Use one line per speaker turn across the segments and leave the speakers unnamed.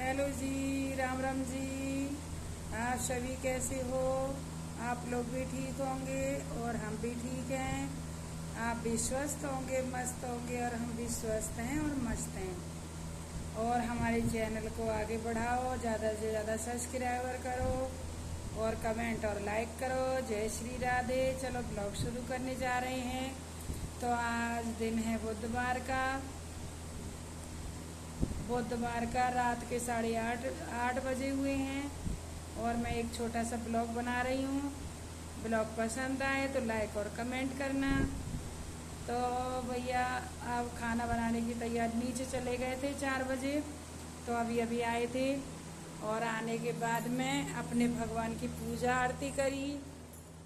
Hello जी, राम राम जी। आप सभी कैसे हो? आप लोग भी ठीक होंगे और हम भी ठीक हैं। आप भी स्वस्थ होंगे, मस्त होंगे और हम भी स्वस्थ हैं और मस्त हैं। और हमारे चैनल को आगे बढ़ाओ, ज़्यादा से ज़्यादा सब्सक्राइबर करो और कमेंट और लाइक करो। जय श्री राधे। चलो ब्लॉग शुरू करने जा रहे हैं। तो आज दिन है बुधवार का रात के 8:30 बजे हुए हैं और मैं एक छोटा सा ब्लॉग बना रही हूँ। ब्लॉग पसंद आए तो लाइक और कमेंट करना। तो भैया अब खाना बनाने की तैयारी, नीचे चले गए थे 4 बजे, तो अभी अभी आए थे और आने के बाद में अपने भगवान की पूजा आरती करी।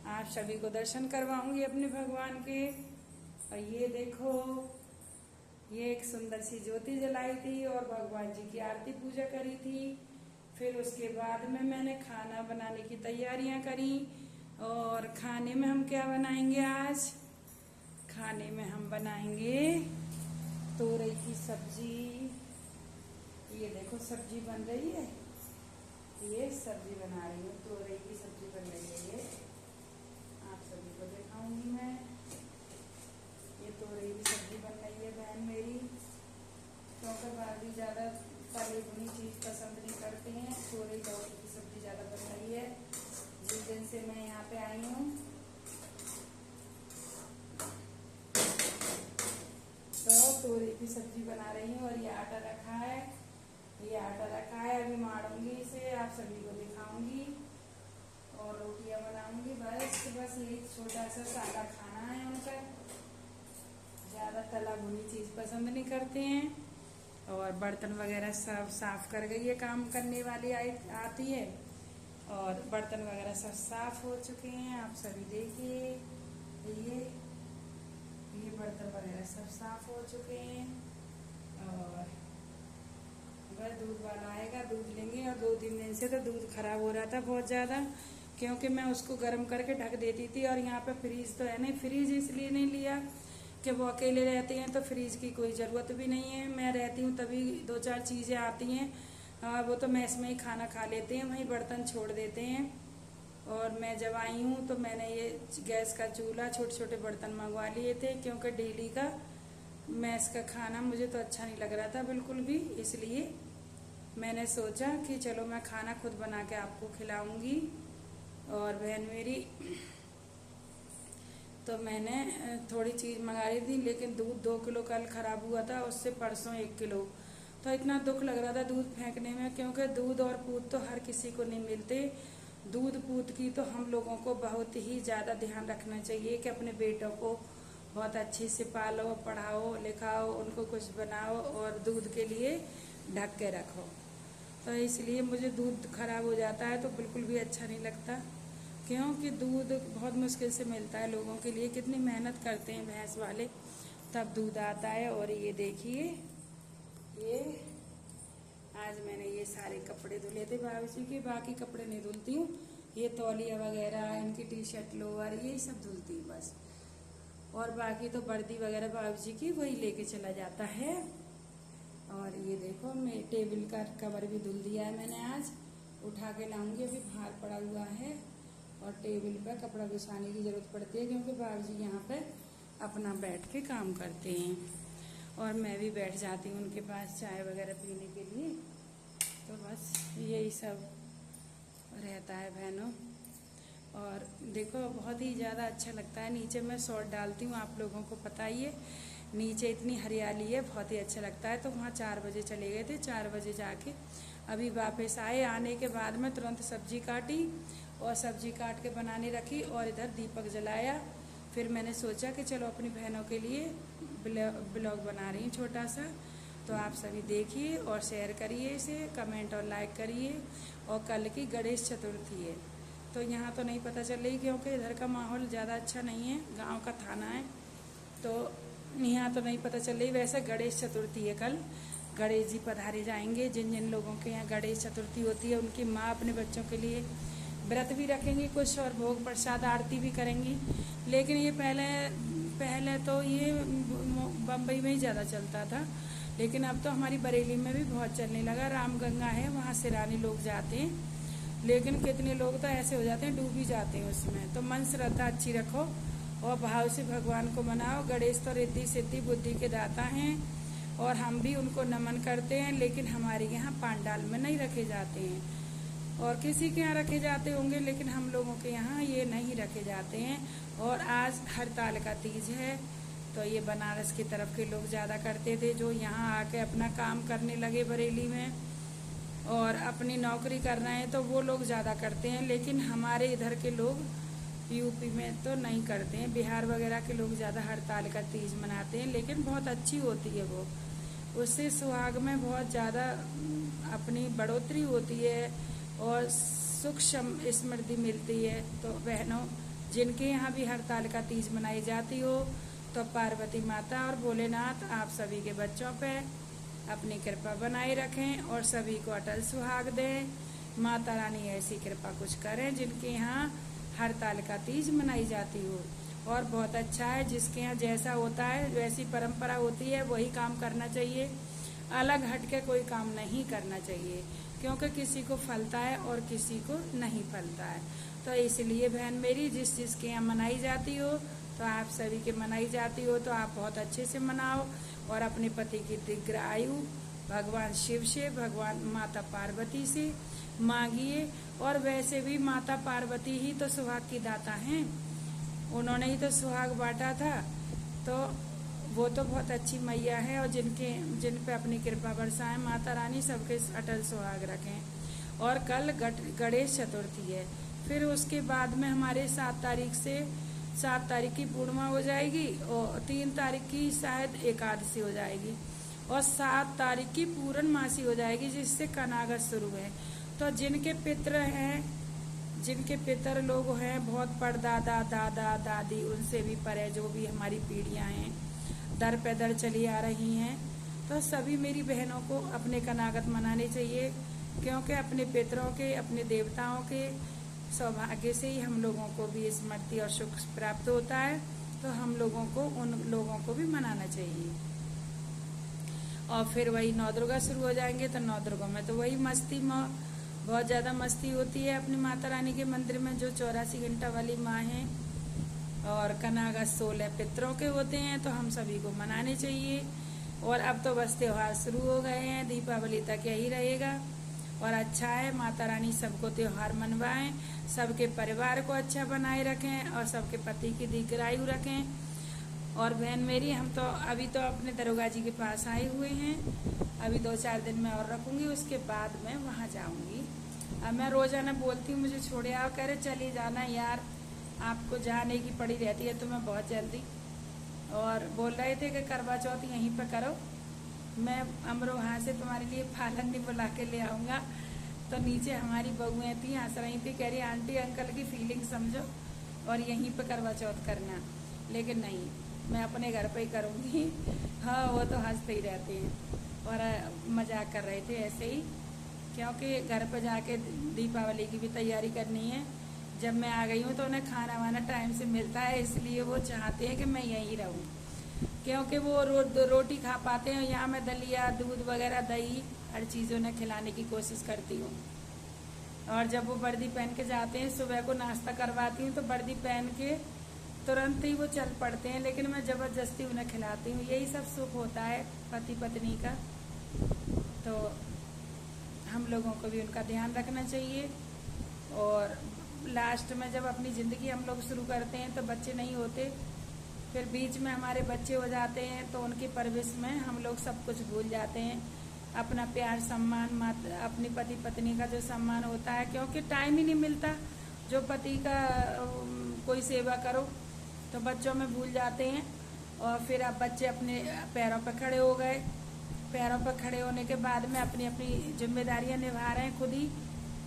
आप सभी को दर्शन करवाऊंगी अपने भगवान के। और ये देखो, ये एक सुंदर सी ज्योति जलाई थी और भगवान जी की आरती पूजा करी थी। फिर उसके बाद में मैंने खाना बनाने की तैयारियां करी। और खाने में हम क्या बनाएंगे आज? खाने में हम बनाएंगे तोरई की सब्जी। ये देखो सब्जी बन रही है, ये सब्जी बना रही हूँ, तोरई की सब्जी बन रही है। ये आप सभी को दिखाऊंगी मैं। ये तोरई की सब्जी बन रही है बहन मेरी, क्योंकि भाभी ज़्यादा तली भुनी चीज़ पसंद नहीं करते हैं। तोरई लौकी की सब्जी ज़्यादा बन रही है जिस दिन से मैं यहाँ पे आई हूँ। तो तोरई की सब्जी बना रही हूँ और ये आटा रखा है, अभी मारूंगी इसे, आप सभी को दिखाऊंगी और रोटियां बनाऊंगी। बस ये छोटा सा सादा खाना है उनका, ज़्यादा तला भुनी चीज़ पसंद नहीं करते हैं। और बर्तन वगैरह सब साफ कर गई है, काम करने वाली आती है और बर्तन वगैरह सब साफ हो चुके हैं। आप सभी देखिए, ये बर्तन वगैरह सब साफ हो चुके हैं। और बस दूध वाला आएगा, दूध लेंगे। और 2-3 दिन से तो दूध खराब हो रहा था बहुत ज़्यादा, क्योंकि मैं उसको गर्म करके ढक देती थी। और यहाँ पे फ्रीज तो है नहीं, फ्रीज इसलिए नहीं लिया कि वो अकेले रहते हैं तो फ्रीज की कोई ज़रूरत भी नहीं है। मैं रहती हूँ तभी 2-4 चीज़ें आती हैं। वो तो मैस में ही खाना खा लेते हैं, वहीं बर्तन छोड़ देते हैं। और मैं जब आई हूँ तो मैंने ये गैस का चूल्हा, छोटे छोटे बर्तन मंगवा लिए थे, क्योंकि डेली का मैस का खाना मुझे तो अच्छा नहीं लग रहा था बिल्कुल भी। इसलिए मैंने सोचा कि चलो मैं खाना खुद बना के आपको खिलाऊंगी। और बहन मेरी, तो मैंने थोड़ी चीज़ मंगा ली थी, लेकिन दूध 2 किलो कल ख़राब हुआ था, उससे परसों 1 किलो। तो इतना दुख लग रहा था दूध फेंकने में, क्योंकि दूध और पूत तो हर किसी को नहीं मिलते। दूध पूत की तो हम लोगों को बहुत ही ज़्यादा ध्यान रखना चाहिए कि अपने बेटों को बहुत अच्छे से पालो, पढ़ाओ, लिखाओ, उनको कुछ बनाओ और दूध के लिए ढक के रखो। तो इसलिए मुझे दूध खराब हो जाता है तो बिल्कुल भी अच्छा नहीं लगता, क्योंकि दूध बहुत मुश्किल से मिलता है लोगों के लिए। कितनी मेहनत करते हैं भैंस वाले, तब दूध आता है। और ये देखिए, ये आज मैंने ये सारे कपड़े धुले थे भाभी जी के, बाकी कपड़े नहीं धुलती हूँ। ये तौलिया वगैरह, इनकी टी शर्ट, लोअर, ये सब धुलती हूँ बस। और बाकी तो वर्दी वगैरह भाभी जी की वही लेके चला जाता है। और ये देखो, मैं टेबल का कवर भी धुल दिया है मैंने, आज उठा के लाऊंगी, अभी बाहर पड़ा हुआ है। और टेबल पर कपड़ा बिछाने की ज़रूरत पड़ती है, क्योंकि भाभी जी यहाँ पे अपना बैठ के काम करते हैं और मैं भी बैठ जाती हूँ उनके पास चाय वगैरह पीने के लिए। तो बस यही सब रहता है बहनों। और देखो, बहुत ही ज़्यादा अच्छा लगता है। नीचे मैं शॉर्ट डालती हूँ, आप लोगों को पता ही है, नीचे इतनी हरियाली है, बहुत ही अच्छा लगता है। तो वहाँ 4 बजे चले गए थे, 4 बजे जाके अभी वापस आए। आने के बाद में तुरंत सब्जी काटी और सब्जी काट के बनाने रखी और इधर दीपक जलाया। फिर मैंने सोचा कि चलो अपनी बहनों के लिए ब्लॉग बना रही हूँ छोटा सा, तो आप सभी देखिए और शेयर करिए इसे, कमेंट और लाइक करिए। और कल की गणेश चतुर्थी है, तो यहाँ तो नहीं पता चल रही, क्योंकि इधर का माहौल ज़्यादा अच्छा नहीं है, गांव का थाना है, तो यहाँ तो नहीं पता चल रही। वैसे गणेश चतुर्थी है कल, गणेश जी पधारे जाएंगे। जिन जिन लोगों के यहाँ गणेश चतुर्थी होती है, उनकी माँ अपने बच्चों के लिए व्रत भी रखेंगी कुछ और भोग प्रसाद आरती भी करेंगी। लेकिन ये पहले तो ये बम्बई में ही ज़्यादा चलता था, लेकिन अब तो हमारी बरेली में भी बहुत चलने लगा। रामगंगा है, वहाँ सिरानी लोग जाते हैं, लेकिन कितने लोग तो ऐसे हो जाते हैं, डूब ही जाते हैं उसमें। तो मन श्रद्धा अच्छी रखो और भाव से भगवान को मनाओ। गणेश तो रिद्धि सिद्धि बुद्धि के दाता हैं और हम भी उनको नमन करते हैं, लेकिन हमारे यहाँ पांडाल में नहीं रखे जाते हैं, और किसी के यहाँ रखे जाते होंगे, लेकिन हम लोगों के यहाँ ये नहीं रखे जाते हैं। और आज हरताल का तीज है, तो ये बनारस की तरफ के लोग ज़्यादा करते थे, जो यहाँ आके अपना काम करने लगे बरेली में और अपनी नौकरी कर रहे हैं, तो वो लोग ज़्यादा करते हैं। लेकिन हमारे इधर के लोग यूपी में तो नहीं करते हैं, बिहार वगैरह के लोग ज़्यादा हरताल का तीज मनाते हैं, लेकिन बहुत अच्छी होती है वो। उससे सुहाग में बहुत ज़्यादा अपनी बढ़ोतरी होती है और सुख समृद्धि मिलती है। तो बहनों, जिनके यहाँ भी हरताल का तीज मनाई जाती हो, तो पार्वती माता और भोलेनाथ आप सभी के बच्चों पे अपनी कृपा बनाए रखें और सभी को अटल सुहाग दें। माता रानी ऐसी कृपा कुछ करें जिनके यहाँ हरताल का तीज मनाई जाती हो। और बहुत अच्छा है, जिसके यहाँ जैसा होता है वैसी परंपरा होती है, वही काम करना चाहिए। अलग हट के कोई काम नहीं करना चाहिए, क्योंकि किसी को फलता है और किसी को नहीं फलता है। तो इसलिए बहन मेरी, जिस चीज़ के यहाँ मनाई जाती हो, तो आप सभी के मनाई जाती हो, तो आप बहुत अच्छे से मनाओ और अपने पति की दीर्घ आयु भगवान शिव से, भगवान माता पार्वती से मांगिए। और वैसे भी माता पार्वती ही तो सुहाग की दाता हैं, उन्होंने ही तो सुहाग बांटा था, तो वो तो बहुत अच्छी मैया है। और जिन पे अपनी कृपा बरसाएं माता रानी, सबके अटल सुहाग रखें। और कल गणेश चतुर्थी है, फिर उसके बाद में हमारे 7 तारीख की पूर्णिमा हो जाएगी और 3 तारीख की शायद एकादशी हो जाएगी और 7 तारीख की पूर्णमासी हो जाएगी, जिससे कनागत शुरू है। तो जिनके पितर लोग हैं, बहुत परदादा दादा दादी, उनसे भी परे जो भी हमारी पीढ़ियां हैं दर पे दर चली आ रही हैं, तो सभी मेरी बहनों को अपने कनागत मनाने चाहिए, क्योंकि अपने पितरों के, अपने देवताओं के सौभाग्य से ही हम लोगों को भी स्मृति और सुख प्राप्त होता है। तो हम लोगों को उन लोगों को भी मनाना चाहिए। और फिर वही नवदुर्गा शुरू हो जाएंगे, तो नवदुर्गा में तो वही मस्ती बहुत ज़्यादा मस्ती होती है अपनी माता रानी के मंदिर में, जो 84 घंटा वाली माँ है। और कनागत 16 पितरों के होते हैं, तो हम सभी को मनाने चाहिए। और अब तो बस त्योहार शुरू हो गए हैं, दीपावली तक यही रहेगा। और अच्छा है, माता रानी सबको त्योहार मनवाएं, सबके परिवार को अच्छा बनाए रखें और सबके पति की दीर्घायु रखें। और बहन मेरी, हम तो अभी तो अपने दरोगा जी के पास आए हुए हैं, अभी 2-4 दिन में और रखूंगी, उसके बाद मैं वहाँ जाऊंगी। अब मैं रोजाना बोलती हूँ मुझे छोड़े आओ, कह रहे चली जाना यार, आपको जाने की पड़ी रहती है तुम्हें बहुत जल्दी। और बोल रहे थे कि करवा चौथ यहीं पर करो, मैं अमरो वहाँ से तुम्हारे लिए फालन नहीं बुला के ले आऊँगा। तो नीचे हमारी बहुएँ थी, हंस रही थी, कह रही आंटी अंकल की फीलिंग समझो और यहीं पर करवा चौथ करना। लेकिन नहीं, मैं अपने घर पे ही करूँगी। हाँ, वो तो हंसते ही रहते हैं और मजाक कर रहे थे ऐसे ही, क्योंकि घर पर जाके दीपावली की भी तैयारी करनी है। जब मैं आ गई हूँ तो उन्हें खाना वाना टाइम से मिलता है, इसलिए वो चाहते हैं कि मैं यहीं रहूँ, क्योंकि वो रोटी खा पाते हैं। यहाँ मैं दलिया, दूध वगैरह, दही, हर चीज़ उन्हें खिलाने की कोशिश करती हूँ। और जब वो वर्दी पहन के जाते हैं, सुबह को नाश्ता करवाती हूँ, तो वर्दी पहन के तुरंत ही वो चल पड़ते हैं, लेकिन मैं ज़बरदस्ती उन्हें खिलाती हूँ। यही सब सुख होता है पति पत्नी का। तो हम लोगों को भी उनका ध्यान रखना चाहिए। और लास्ट में जब अपनी ज़िंदगी हम लोग शुरू करते हैं तो बच्चे नहीं होते, फिर बीच में हमारे बच्चे हो जाते हैं, तो उनकी परवरिश में हम लोग सब कुछ भूल जाते हैं। अपना प्यार, सम्मान, अपनी पति पत्नी का जो सम्मान होता है, क्योंकि टाइम ही नहीं मिलता। जो पति का कोई सेवा करो तो बच्चों में भूल जाते हैं। और फिर अब बच्चे अपने पैरों पर खड़े हो गए, पैरों पर खड़े होने के बाद में अपनी अपनी जिम्मेदारियां निभा रहे हैं खुद ही।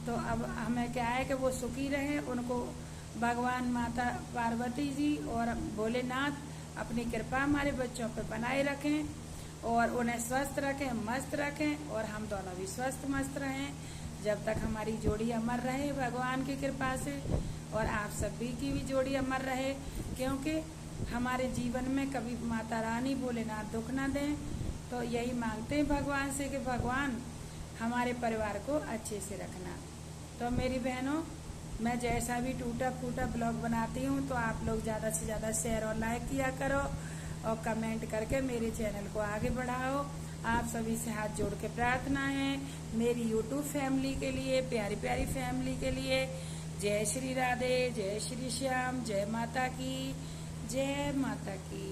तो अब हमें क्या है कि वो सुखी रहें, उनको भगवान माता पार्वती जी और भोलेनाथ अपनी कृपा हमारे बच्चों पर बनाए रखें और उन्हें स्वस्थ रखें, मस्त रखें, और हम दोनों भी स्वस्थ मस्त रहें जब तक हमारी जोड़ी अमर रहे भगवान की कृपा से। और आप सभी की भी जोड़ी अमर रहे, क्योंकि हमारे जीवन में कभी माता रानी भोलेनाथ दुख न दें, तो यही मांगते हैं भगवान से कि भगवान हमारे परिवार को अच्छे से रखना। तो मेरी बहनों, मैं जैसा भी टूटा फूटा ब्लॉग बनाती हूँ तो आप लोग ज़्यादा से ज़्यादा शेयर और लाइक किया करो और कमेंट करके मेरे चैनल को आगे बढ़ाओ। आप सभी से हाथ जोड़ के प्रार्थना है मेरी यूट्यूब फैमिली के लिए, प्यारी प्यारी फैमिली के लिए। जय श्री राधे, जय श्री श्याम, जय माता की, जय माता की।